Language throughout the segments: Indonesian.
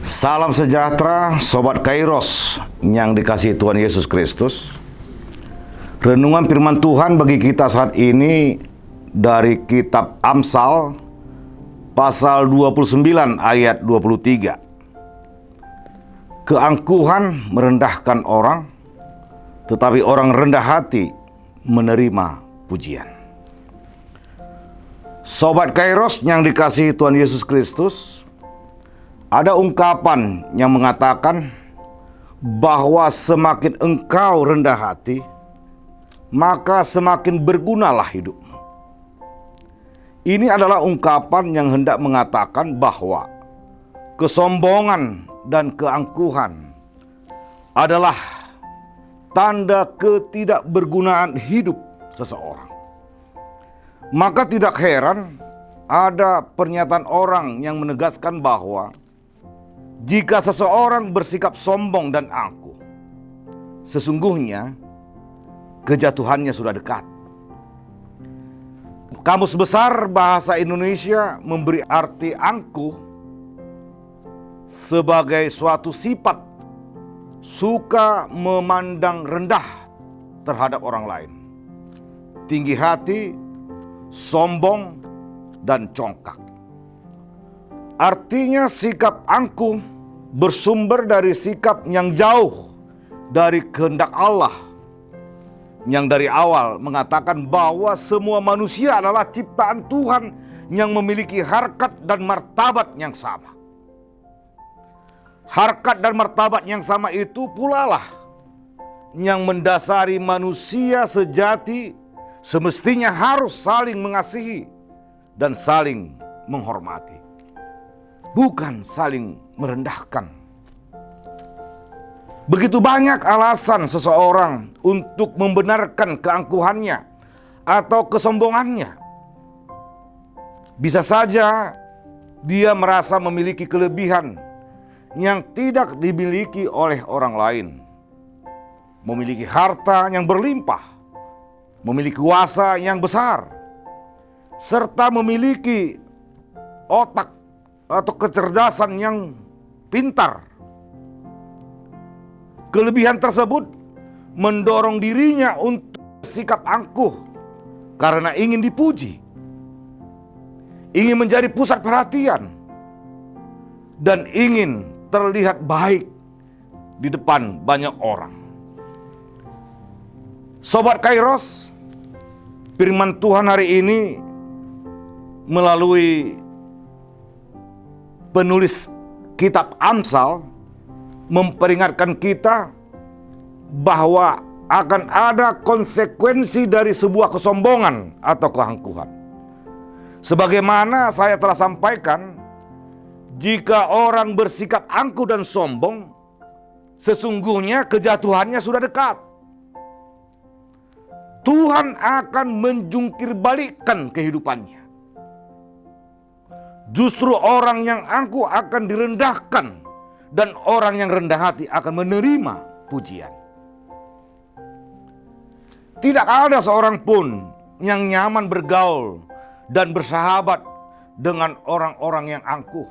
Salam sejahtera Sobat Kairos yang dikasihi Tuhan Yesus Kristus. Renungan firman Tuhan bagi kita saat ini dari kitab Amsal pasal 29 ayat 23. Keangkuhan merendahkan orang, tetapi orang rendah hati menerima pujian. Sobat Kairos yang dikasihi Tuhan Yesus Kristus, ada ungkapan yang mengatakan bahwa semakin engkau rendah hati, maka semakin bergunalah hidupmu. Ini adalah ungkapan yang hendak mengatakan bahwa kesombongan dan keangkuhan adalah tanda ketidakbergunaan hidup seseorang. Maka tidak heran ada pernyataan orang yang menegaskan bahwa jika seseorang bersikap sombong dan angkuh, sesungguhnya kejatuhannya sudah dekat. Kamus Besar Bahasa Indonesia memberi arti angkuh sebagai suatu sifat suka memandang rendah terhadap orang lain, tinggi hati, sombong, dan congkak. Artinya sikap angkuh bersumber dari sikap yang jauh dari kehendak Allah, yang dari awal mengatakan bahwa semua manusia adalah ciptaan Tuhan yang memiliki harkat dan martabat yang sama. Harkat dan martabat yang sama itu pula lah yang mendasari manusia sejati semestinya harus saling mengasihi dan saling menghormati, bukan saling merendahkan. Begitu banyak alasan seseorang untuk membenarkan keangkuhannya atau kesombongannya. Bisa saja dia merasa memiliki kelebihan yang tidak dimiliki oleh orang lain, memiliki harta yang berlimpah, memiliki kuasa yang besar, serta memiliki otak atau kecerdasan yang pintar. Kelebihan tersebut mendorong dirinya untuk sikap angkuh karena ingin dipuji, ingin menjadi pusat perhatian, dan ingin terlihat baik di depan banyak orang. Sobat Kairos, firman Tuhan hari ini melalui penulis kitab Amsal memperingatkan kita bahwa akan ada konsekuensi dari sebuah kesombongan atau keangkuhan. Sebagaimana saya telah sampaikan, jika orang bersikap angkuh dan sombong, sesungguhnya kejatuhannya sudah dekat. Tuhan akan menjungkir balikkan kehidupannya. Justru orang yang angkuh akan direndahkan dan orang yang rendah hati akan menerima pujian. Tidak ada seorang pun yang nyaman bergaul dan bersahabat dengan orang-orang yang angkuh.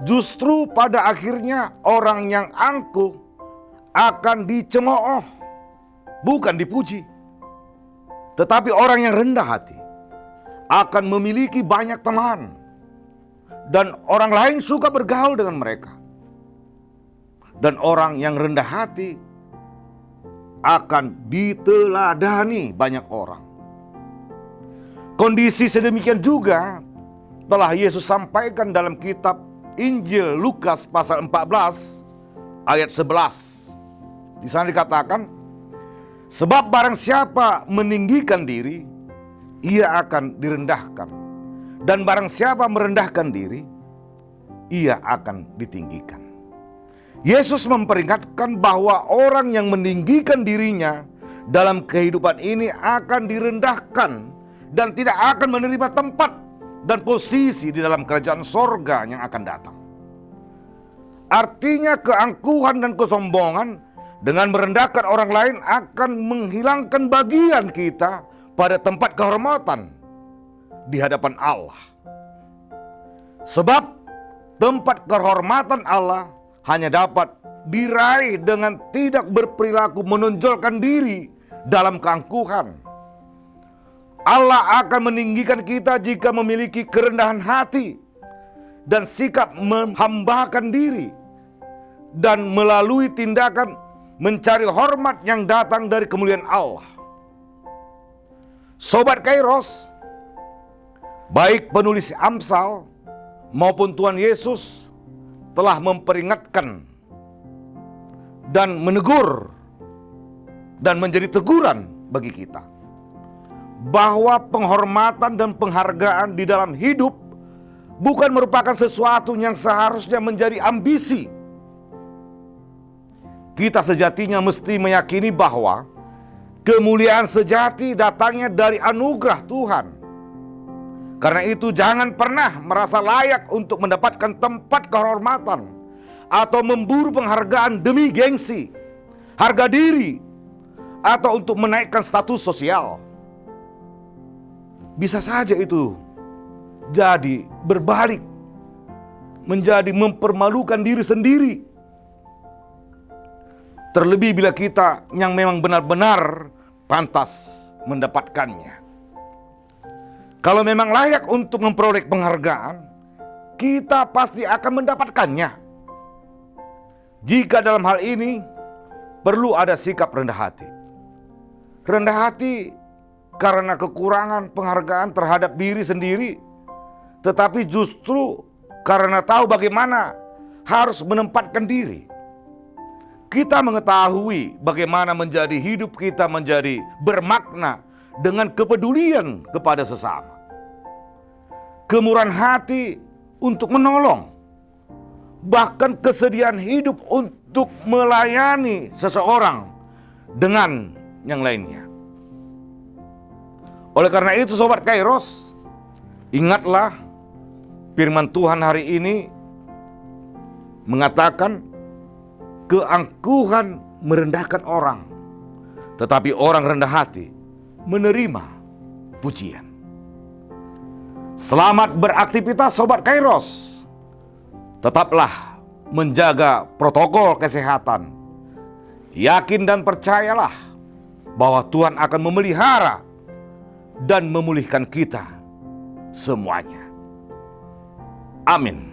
Justru pada akhirnya orang yang angkuh akan dicemooh, bukan dipuji. Tetapi orang yang rendah hati akan memiliki banyak teman, dan orang lain suka bergaul dengan mereka. Dan orang yang rendah hati akan diteladani banyak orang. Kondisi sedemikian juga telah Yesus sampaikan dalam kitab Injil Lukas pasal 14 ayat 11. Di sana dikatakan, sebab barang siapa meninggikan diri, ia akan direndahkan. Dan barang siapa merendahkan diri, ia akan ditinggikan. Yesus memperingatkan bahwa orang yang meninggikan dirinya dalam kehidupan ini akan direndahkan dan tidak akan menerima tempat dan posisi di dalam kerajaan sorga yang akan datang. Artinya keangkuhan dan kesombongan dengan merendahkan orang lain akan menghilangkan bagian kita pada tempat kehormatan di hadapan Allah. Sebab tempat kehormatan Allah hanya dapat diraih dengan tidak berperilaku menonjolkan diri dalam keangkuhan. Allah akan meninggikan kita jika memiliki kerendahan hati dan sikap menghambakan diri, dan melalui tindakan mencari hormat yang datang dari kemuliaan Allah. Sobat Kairos, baik penulis Amsal maupun Tuhan Yesus telah memperingatkan dan menegur dan menjadi teguran bagi kita bahwa penghormatan dan penghargaan di dalam hidup bukan merupakan sesuatu yang seharusnya menjadi ambisi. Kita sejatinya mesti meyakini bahwa kemuliaan sejati datangnya dari anugerah Tuhan. Karena itu jangan pernah merasa layak untuk mendapatkan tempat kehormatan atau memburu penghargaan demi gengsi, harga diri, atau untuk menaikkan status sosial. Bisa saja itu jadi berbalik, menjadi mempermalukan diri sendiri. Terlebih bila kita yang memang benar-benar pantas mendapatkannya. Kalau memang layak untuk memperoleh penghargaan, kita pasti akan mendapatkannya. Jika dalam hal ini perlu ada sikap rendah hati. Rendah hati karena kekurangan penghargaan terhadap diri sendiri, tetapi justru karena tahu bagaimana harus menempatkan diri. Kita mengetahui bagaimana menjadi hidup kita menjadi bermakna dengan kepedulian kepada sesama. Kemurahan hati untuk menolong, bahkan kesediaan hidup untuk melayani seseorang dengan yang lainnya. Oleh karena itu Sobat Kairos, ingatlah firman Tuhan hari ini mengatakan keangkuhan merendahkan orang, tetapi orang rendah hati menerima pujian. Selamat beraktivitas Sobat Kairos. Tetaplah menjaga protokol kesehatan. Yakin dan percayalah bahwa Tuhan akan memelihara dan memulihkan kita semuanya. Amin.